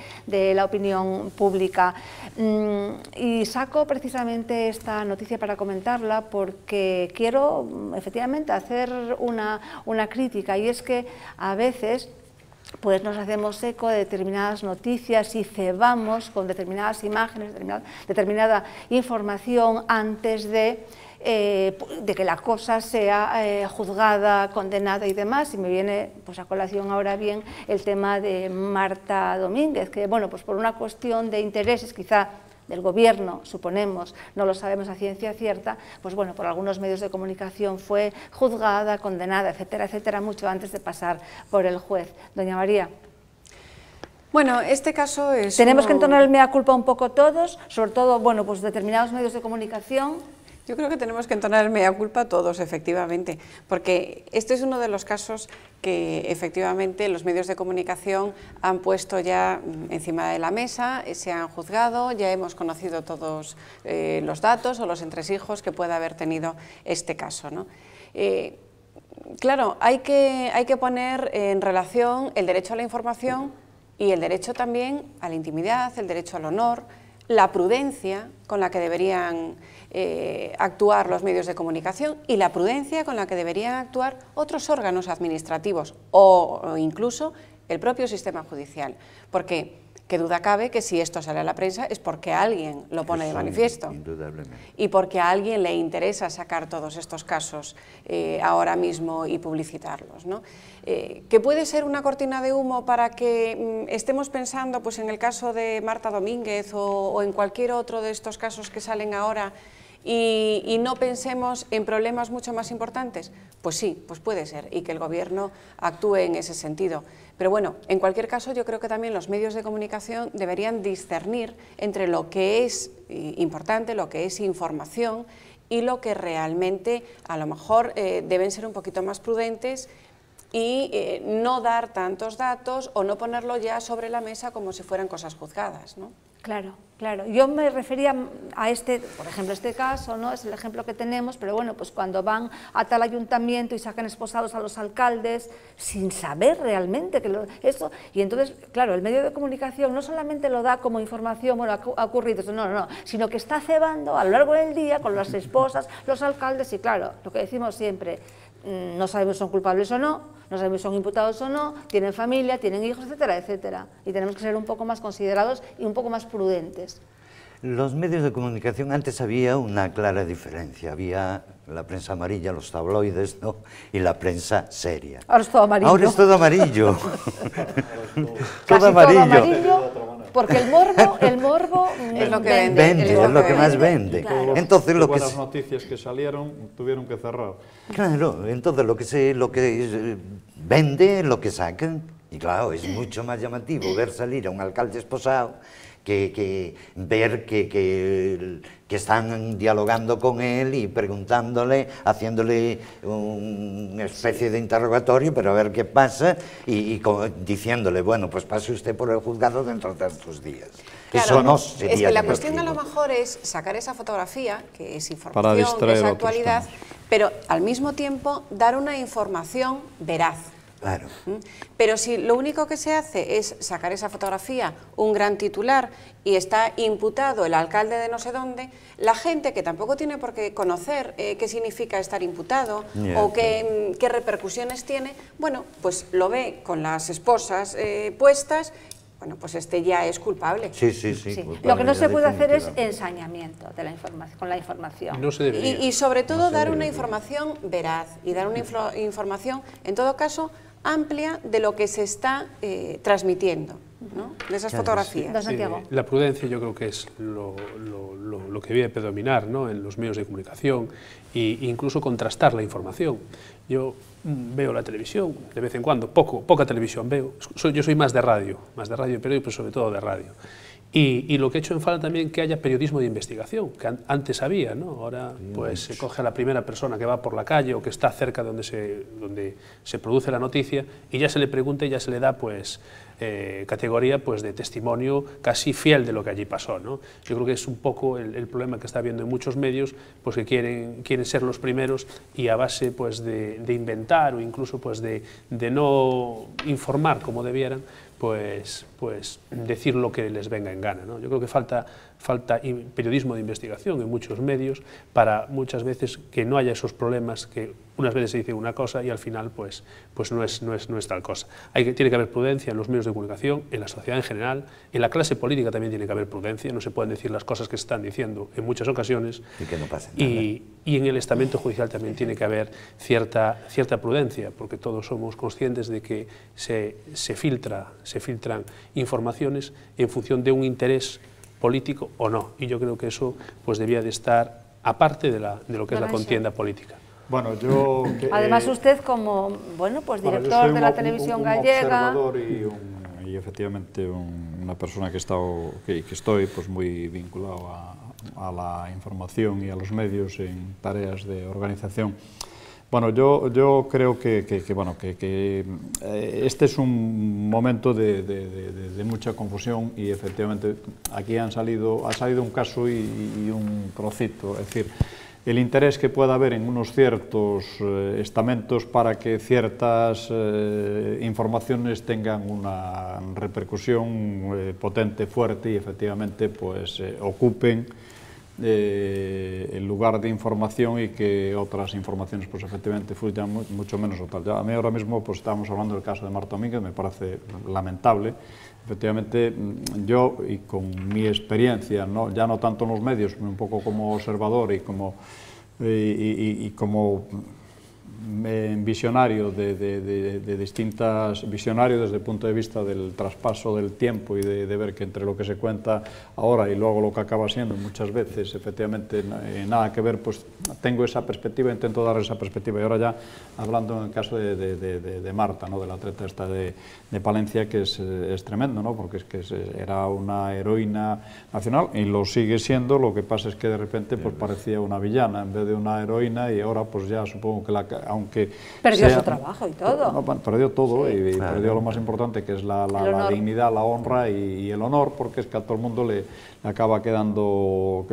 la opinión pública. Y saco precisamente esta noticia para comentarla porque quiero efectivamente hacer una crítica, y es que a veces pues nos hacemos eco de determinadas noticias y cebamos con determinadas imágenes, determinada información antes de que la cosa sea juzgada, condenada y demás. Y me viene pues a colación ahora bien el tema de Marta Domínguez, que bueno, pues por una cuestión de intereses quizá del gobierno, suponemos, no lo sabemos a ciencia cierta, pues bueno, por algunos medios de comunicación fue juzgada, condenada, etcétera, etcétera, mucho antes de pasar por el juez. Doña María. Bueno, este caso es... Tenemos que entonar el mea culpa un poco todos, sobre todo, bueno, pues determinados medios de comunicación. Yo creo que tenemos que entonar el mea culpa todos, efectivamente, porque este es uno de los casos que efectivamente los medios de comunicación han puesto ya encima de la mesa, se han juzgado, ya hemos conocido todos los datos o los entresijos que pueda haber tenido este caso, ¿no? Claro, hay que poner en relación el derecho a la información y el derecho también a la intimidad, el derecho al honor, la prudencia con la que deberían actuar los medios de comunicación y la prudencia con la que deberían actuar otros órganos administrativos o incluso el propio sistema judicial, porque qué duda cabe que si esto sale a la prensa es porque alguien lo pone de manifiesto y porque a alguien le interesa sacar todos estos casos ahora mismo y publicitarlos, ¿no? Que puede ser una cortina de humo para que estemos pensando pues, en el caso de Marta Domínguez o en cualquier otro de estos casos que salen ahora y no pensemos en problemas mucho más importantes. Pues sí, pues puede ser, y que el gobierno actúe en ese sentido. Pero bueno, en cualquier caso yo creo que también los medios de comunicación deberían discernir entre lo que es importante, lo que es información y lo que realmente a lo mejor deben ser un poquito más prudentes y no dar tantos datos o no ponerlo ya sobre la mesa como si fueran cosas juzgadas, ¿no? Claro, claro. Yo me refería a por ejemplo, este caso, ¿no? Es el ejemplo que tenemos, pero bueno, pues cuando van a tal ayuntamiento y sacan esposados a los alcaldes sin saber realmente que esto, y entonces, claro, el medio de comunicación no solamente lo da como información, bueno, ha ocurrido eso, no, sino que está cebando a lo largo del día con las esposas, los alcaldes, y claro, lo que decimos siempre, no sabemos si son culpables o no sabemos si son imputados o no, tienen familia, tienen hijos, etcétera, etcétera. Y tenemos que ser un poco más considerados y un poco más prudentes. Los medios de comunicación, antes había una clara diferencia, había la prensa amarilla, los tabloides, ¿no? Y la prensa seria. Ahora es todo amarillo. Ahora es todo amarillo. Todo amarillo. Porque el morbo es lo que vende, es lo que más vende. Claro. Entonces, las buenas noticias que salieron tuvieron que cerrar. Claro, entonces lo que vende, lo que sacan. Y claro, es mucho más llamativo ver salir a un alcalde esposado que ver que están dialogando con él y preguntándole, haciéndole una especie de interrogatorio, pero a ver qué pasa, y diciéndole, bueno, pues pase usted por el juzgado dentro de tantos días. Claro, eso no sería es que la divertido. cuestión a lo mejor es sacar esa fotografía, que es información, que es actualidad, pero al mismo tiempo dar una información veraz. Claro. Pero si lo único que se hace es sacar esa fotografía, un gran titular, y está imputado el alcalde de no sé dónde, la gente que tampoco tiene por qué conocer qué significa estar imputado o qué repercusiones tiene, bueno, pues lo ve con las esposas puestas. Bueno, pues este ya es culpable. Sí. Lo que no se puede hacer es ensañamiento de la información, con la información. No se debería. Y sobre todo dar una información veraz y dar una información, en todo caso, amplia de lo que se está transmitiendo, ¿no? De esas fotografías. Don Santiago. La prudencia yo creo que es lo que debe predominar, ¿no?, en los medios de comunicación e incluso contrastar la información. Yo veo la televisión de vez en cuando, poca televisión veo. Yo soy más de radio pero sobre todo de radio. Y lo que he hecho en falta también que haya periodismo de investigación, que antes había, ¿no? Ahora pues se coge a la primera persona que va por la calle o que está cerca de donde se produce la noticia y ya se le pregunta y ya se le da pues categoría pues de testimonio casi fiel de lo que allí pasó, ¿no? Yo creo que es un poco el problema que está habiendo en muchos medios, pues que quieren ser los primeros y a base pues de inventar o incluso pues de no informar como debieran, pues decir lo que les venga en gana, ¿no? Yo creo que falta periodismo de investigación en muchos medios para muchas veces que no haya esos problemas que unas veces se dice una cosa y al final pues no es tal cosa. Tiene que haber prudencia en los medios de comunicación, en la sociedad en general, en la clase política también tiene que haber prudencia, no se pueden decir las cosas que se están diciendo en muchas ocasiones y que no pase nada. Y en el estamento judicial también tiene que haber cierta prudencia, porque todos somos conscientes de que se filtran informaciones en función de un interés político o no, y yo creo que eso pues debía de estar aparte de lo que es la contienda política. Bueno, además usted como pues director de la televisión gallega, observador y efectivamente una persona que estoy pues muy vinculado a la información y a los medios en tareas de organización. Bueno, yo creo que este es un momento de mucha confusión y efectivamente aquí ha salido un caso y un trocito, es decir, el interés que pueda haber en unos ciertos estamentos para que ciertas informaciones tengan una repercusión potente, fuerte y efectivamente pues ocupen el lugar de información y que otras informaciones pues efectivamente fluyan mucho menos o tal. A mí ahora mismo pues estábamos hablando del caso de Marta Domínguez, me parece lamentable. Efectivamente yo y con mi experiencia, ya no tanto en los medios, un poco como observador y como visionario visionario desde el punto de vista del traspaso del tiempo y de ver que entre lo que se cuenta ahora y luego lo que acaba siendo muchas veces efectivamente nada que ver, pues tengo esa perspectiva, intento dar esa perspectiva. Y ahora ya hablando en el caso de Marta, ¿no?, de la atleta esta de Palencia, que es tremendo, ¿no?, porque es que era una heroína nacional y lo sigue siendo, lo que pasa es que de repente pues parecía una villana en vez de una heroína y ahora pues ya supongo que aunque perdió su trabajo y todo. No, perdió todo, sí, y perdió lo más importante, que es la dignidad, la honra y el honor, porque es que a todo el mundo le acaban quedando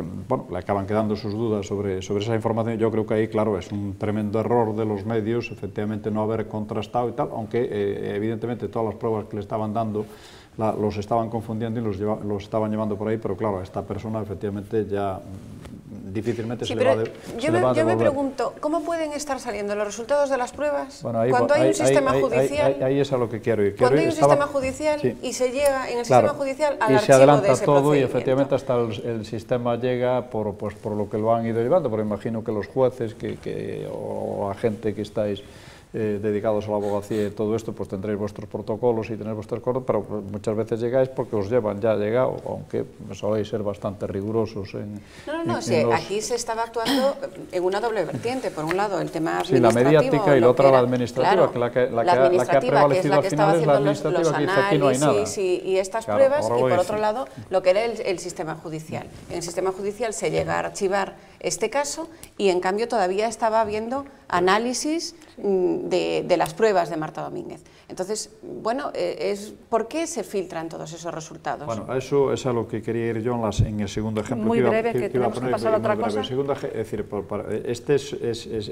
sus dudas sobre esa información. Yo creo que ahí, claro, es un tremendo error de los medios, efectivamente, no haber contrastado y tal, aunque evidentemente todas las pruebas que le estaban dando los estaban confundiendo y los estaban llevando por ahí, pero claro, a esta persona efectivamente ya difícilmente se le va a devolver. Yo me pregunto, ¿cómo pueden estar saliendo los resultados de las pruebas cuando hay un sistema judicial? Ahí es a lo que quiero ir. Cuando hay un sistema judicial y se llega en el sistema judicial al y archivo se adelanta de ese todo y procedimiento. efectivamente hasta el sistema llega por lo que lo han ido llevando, porque imagino que los jueces o la gente que estáis dedicados a la abogacía y todo esto, pues tendréis vuestros protocolos y tenéis vuestros cosas, pero muchas veces llegáis porque os llevan ya llegado, aunque soléis ser bastante rigurosos en... Aquí se estaba actuando en una doble vertiente, por un lado el tema Sí, administrativo... la mediática y la otra la administrativa, claro, que la que ha prevalecido al final es la administrativa, los que dice aquí no hay nada. y estas pruebas, y por otro lado lo que era el sistema judicial. En el sistema judicial se llega a archivar este caso y en cambio todavía estaba habiendo análisis de las pruebas de Marta Domínguez. Entonces, bueno, ¿por qué se filtran todos esos resultados? Bueno, eso es a lo que quería ir yo en el segundo ejemplo. Muy breve, que tenemos que pasar a otra cosa. Es decir, este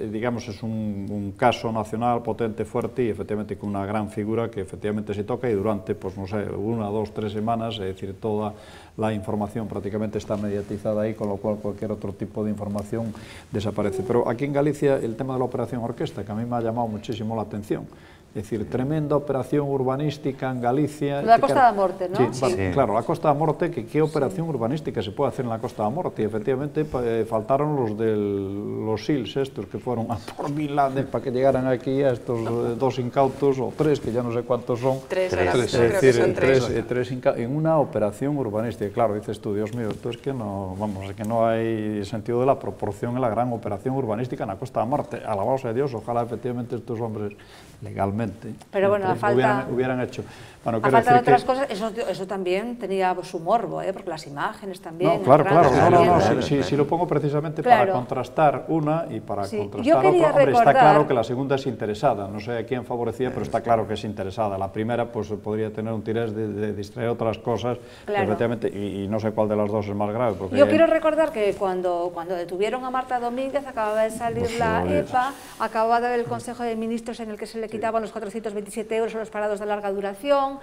digamos, es un caso nacional potente, fuerte y efectivamente con una gran figura que efectivamente se toca y durante, pues no sé, 1, 2, 3 semanas, es decir, toda la información prácticamente está mediatizada ahí, con lo cual cualquier otro tipo de información desaparece. Pero aquí en Galicia el tema de la Operación Orquesta, que a mí me ha llamado muchísimo la atención. Es decir, tremenda operación urbanística en Galicia. La Costa da Morte, ¿no? Sí, sí. Claro, la Costa da Morte, ¿qué operación urbanística se puede hacer en la Costa da Morte? Y efectivamente faltaron los de los SILs estos que fueron a por Milán para que llegaran aquí a estos 2 incautos, o 3, que ya no sé cuántos son. 3, es decir, tres en una operación urbanística. Claro, dices tú, Dios mío, esto es que no, vamos, es que no hay sentido de la proporción en la gran operación urbanística en la Costa da Morte. Alabados a Dios, ojalá efectivamente estos hombres legalmente pero bueno, hubieran hecho. Bueno, a falta de otras cosas, eso también tenía su morbo, porque las imágenes también... No, claro, si lo pongo precisamente para contrastar una y para contrastar otra. Hombre, está claro que la segunda es interesada, no sé a quién favorecía, pero está claro que es interesada. La primera pues podría tener un tirés de distraer otras cosas, efectivamente, y no sé cuál de las dos es más grave. Porque yo quiero recordar que cuando detuvieron a Marta Domínguez, acababa de salir la EPA, acababa de haber el Consejo de Ministros en el que se le quitaban los 427 euros a los parados de larga duración,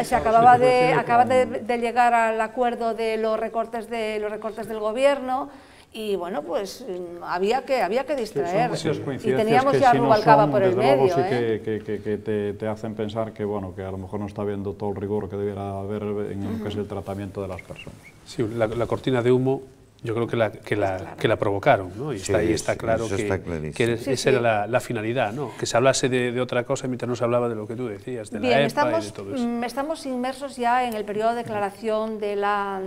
se acaba de llegar al acuerdo de los recortes del gobierno y bueno, pues había que distraer y teníamos ya Rubalcaba por el medio. Sí que te hacen pensar que bueno, que a lo mejor no está habiendo todo el rigor que debiera haber en lo que es el tratamiento de las personas. Sí, la cortina de humo yo creo que la provocaron, ¿no? Y ahí está claro que esa era la finalidad, ¿no? Que se hablase de otra cosa mientras no se hablaba de lo que tú decías, de la EPA y de todo eso. Estamos inmersos ya en el periodo de declaración de la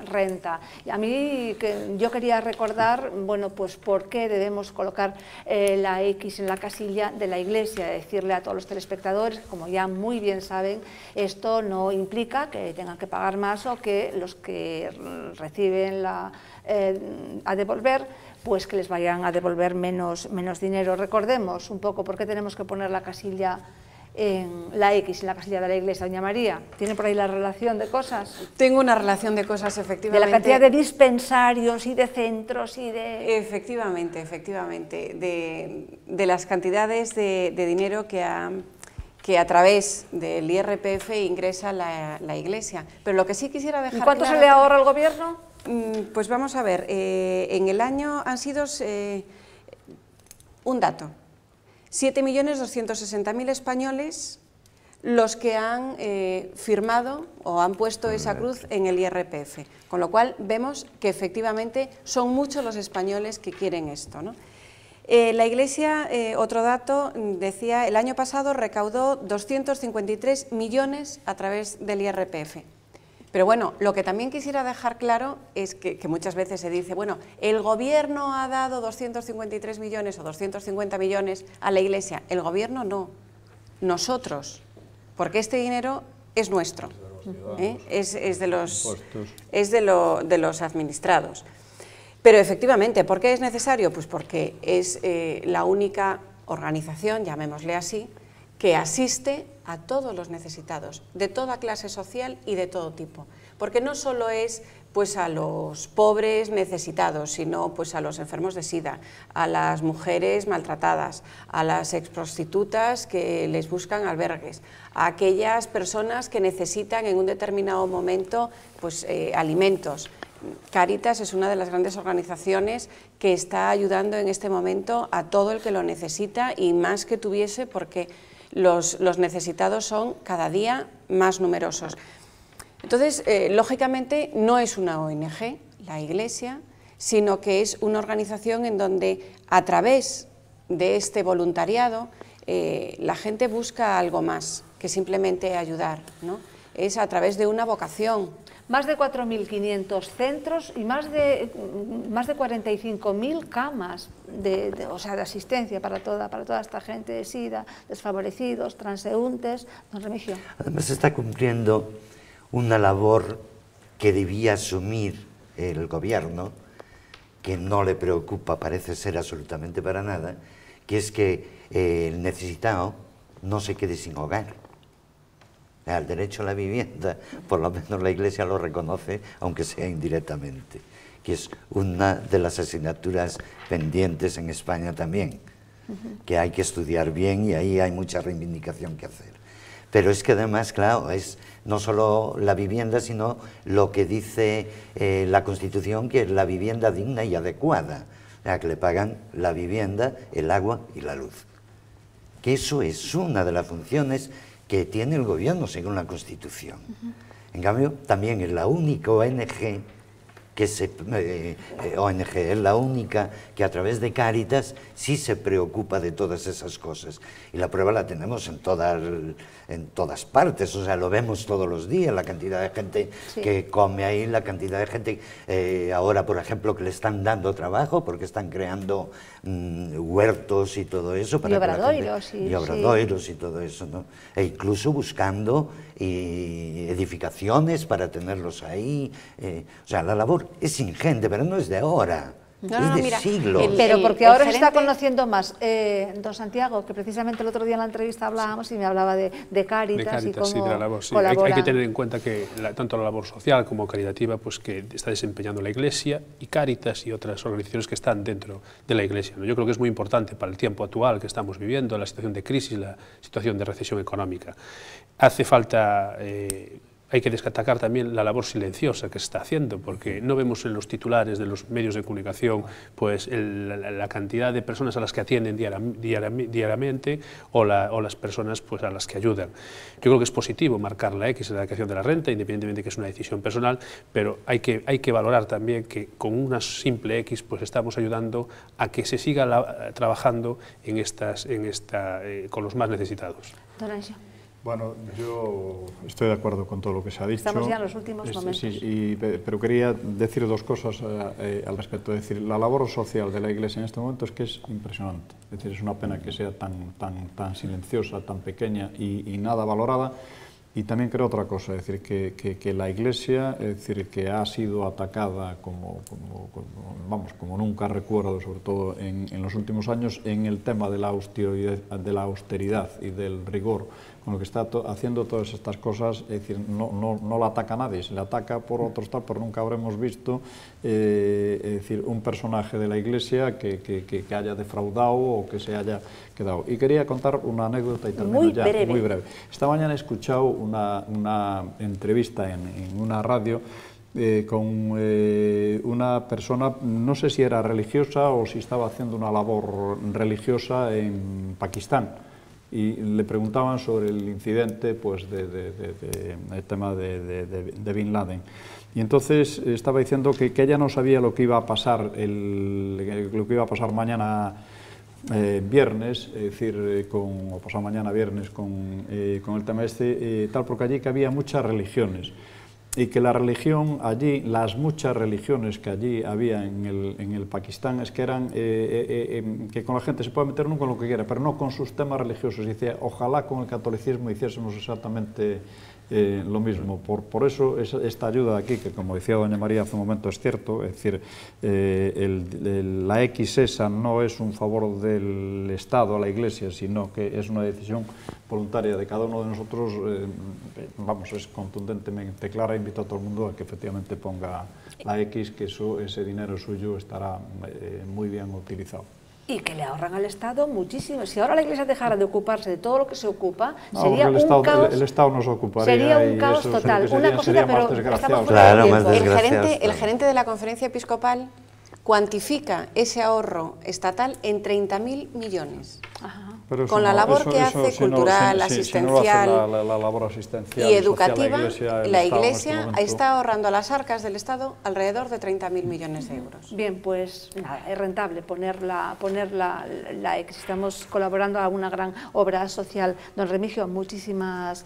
renta. Y a mí yo quería recordar, bueno, pues por qué debemos colocar la X en la casilla de la Iglesia, decirle a todos los telespectadores, como ya muy bien saben, esto no implica que tengan que pagar más o que los que reciben a devolver, pues que les vayan a devolver menos dinero. Recordemos un poco por qué tenemos que poner la casilla la X en la casilla de la Iglesia. Doña María, ¿tiene por ahí la relación de cosas? Tengo una relación de cosas, efectivamente. De la cantidad de dispensarios y de centros y de... Efectivamente, de las cantidades de dinero que a través del IRPF ingresa la Iglesia. Pero lo que sí quisiera dejar claro... ¿Y cuánto se le ahorra al gobierno? Pues vamos a ver, en el año han sido, un dato, 7.260.000 españoles los que han firmado o han puesto esa cruz en el IRPF, con lo cual vemos que efectivamente son muchos los españoles que quieren esto, ¿no? La Iglesia, otro dato, decía, el año pasado recaudó 253 millones a través del IRPF. Pero bueno, lo que también quisiera dejar claro es que muchas veces se dice, bueno, el gobierno ha dado 253 millones o 250 millones a la Iglesia. El gobierno no, nosotros, porque este dinero es nuestro, es de los administrados. Pero efectivamente, ¿por qué es necesario? Pues porque es la única organización, llamémosle así, que asiste a todos los necesitados, de toda clase social y de todo tipo. Porque no solo es pues, a los pobres necesitados, sino pues, a los enfermos de SIDA, a las mujeres maltratadas, a las exprostitutas que les buscan albergues, a aquellas personas que necesitan en un determinado momento pues, alimentos. Cáritas es una de las grandes organizaciones que está ayudando en este momento a todo el que lo necesita y más que tuviese porque los necesitados son cada día más numerosos. Entonces, lógicamente, no es una ONG, la Iglesia, sino que es una organización en donde, a través de este voluntariado, la gente busca algo más que simplemente ayudar, ¿no? Es a través de una vocación. Más de 4.500 centros y más de 45.000 camas de asistencia para toda esta gente de SIDA, desfavorecidos, transeúntes. Don Remigio. Además está cumpliendo una labor que debía asumir el gobierno que no le preocupa, parece ser absolutamente para nada, que es que el necesitado no se quede sin hogar. El derecho a la vivienda, por lo menos la Iglesia lo reconoce, aunque sea indirectamente, que es una de las asignaturas pendientes en España también, que hay que estudiar bien y ahí hay mucha reivindicación que hacer. Pero es que además, claro, es no solo la vivienda, sino lo que dice la Constitución, que es la vivienda digna y adecuada, o sea, que le pagan la vivienda, el agua y la luz. Que eso es una de las funciones que tiene el gobierno según la Constitución. En cambio, también es la única ONG es la única que a través de Cáritas sí se preocupa de todas esas cosas. Y la prueba la tenemos en todas partes, o sea, lo vemos todos los días, la cantidad de gente que come ahí, la cantidad de gente, ahora, por ejemplo, que le están dando trabajo porque están creando huertos y todo eso. Para obradoiros. Y obradoiros y todo eso, ¿no? E incluso buscando edificaciones para tenerlos ahí. O sea, la labor es ingente, pero no es de ahora. Es de siglos. Pero porque ahora se está conociendo más. Don Santiago, que precisamente el otro día en la entrevista hablábamos y me hablaba de Cáritas y cómo de la labor, sí. colabora. Hay que tener en cuenta que tanto la labor social como caritativa, pues que está desempeñando la Iglesia, y Cáritas y otras organizaciones que están dentro de la Iglesia, ¿no? Yo creo que es muy importante para el tiempo actual que estamos viviendo, la situación de crisis, la situación de recesión económica. Hace falta... hay que destacar también la labor silenciosa que se está haciendo, porque no vemos en los titulares de los medios de comunicación pues la cantidad de personas a las que atienden diariamente o las personas pues a las que ayudan. Yo creo que es positivo marcar la X en la declaración de la renta, independientemente de que es una decisión personal, pero hay que valorar también que con una simple X pues estamos ayudando a que se siga trabajando con los más necesitados. Don Anxo. Bueno, yo estoy de acuerdo con todo lo que se ha dicho. Estamos ya en los últimos momentos. Sí, pero quería decir dos cosas al respecto. Es decir, la labor social de la Iglesia en este momento es que es impresionante. Es decir, es una pena que sea tan silenciosa, tan pequeña y nada valorada. Y también creo otra cosa, es decir, que la Iglesia, es decir, que ha sido atacada como nunca recuerdo, sobre todo en los últimos años, en el tema de la austeridad y del rigor, con lo que está haciendo todas estas cosas. Es decir, no la ataca nadie, se le ataca por otros tal, pero nunca habremos visto es decir, un personaje de la Iglesia que haya defraudado o que se haya quedado. Y quería contar una anécdota y termino muy breve. Esta mañana he escuchado una entrevista en una radio con una persona, no sé si era religiosa o si estaba haciendo una labor religiosa en Pakistán, y le preguntaban sobre el incidente pues, el tema de Bin Laden. Y entonces estaba diciendo que ella no sabía lo que iba a pasar, mañana viernes, es decir, o pasado mañana viernes con el tema tal, porque allí que había muchas religiones. Y que la religión allí, las muchas religiones que allí había en el Pakistán, es que eran, que con la gente se puede meter uno con lo que quiera, pero no con sus temas religiosos. Y dice, ojalá con el catolicismo hiciésemos exactamente lo mismo. Por eso esta ayuda de aquí, que como decía doña María hace un momento, es cierto, es decir, la X esa no es un favor del Estado a la Iglesia, sino que es una decisión voluntaria de cada uno de nosotros. Es contundentemente clara. Invito a todo el mundo a que efectivamente ponga la X, que ese dinero suyo estará muy bien utilizado. Y que le ahorran al Estado muchísimo. Si ahora la Iglesia dejara de ocuparse de todo lo que se ocupa, sería un caos. El Estado nos ocuparía. Sería un caos total. Una cosita, pero estamos el gerente de la Conferencia Episcopal cuantifica ese ahorro estatal en 30.000 millones. Ajá. Con la labor que hace cultural, asistencial y educativa, la Iglesia está ahorrando a las arcas del Estado alrededor de 30.000 millones de euros. Bien, pues nada, es rentable poner la X. Estamos colaborando a una gran obra social. Don Remigio, muchísimas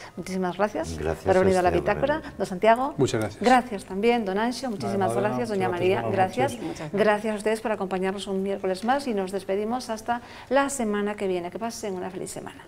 gracias por haber venido a la bitácora. Don Santiago, muchas gracias. Gracias también. Don Anxo, muchísimas gracias. Doña María, gracias. Gracias a ustedes por acompañarnos un miércoles más y nos despedimos hasta la semana que viene. Que pasen una feliz semana.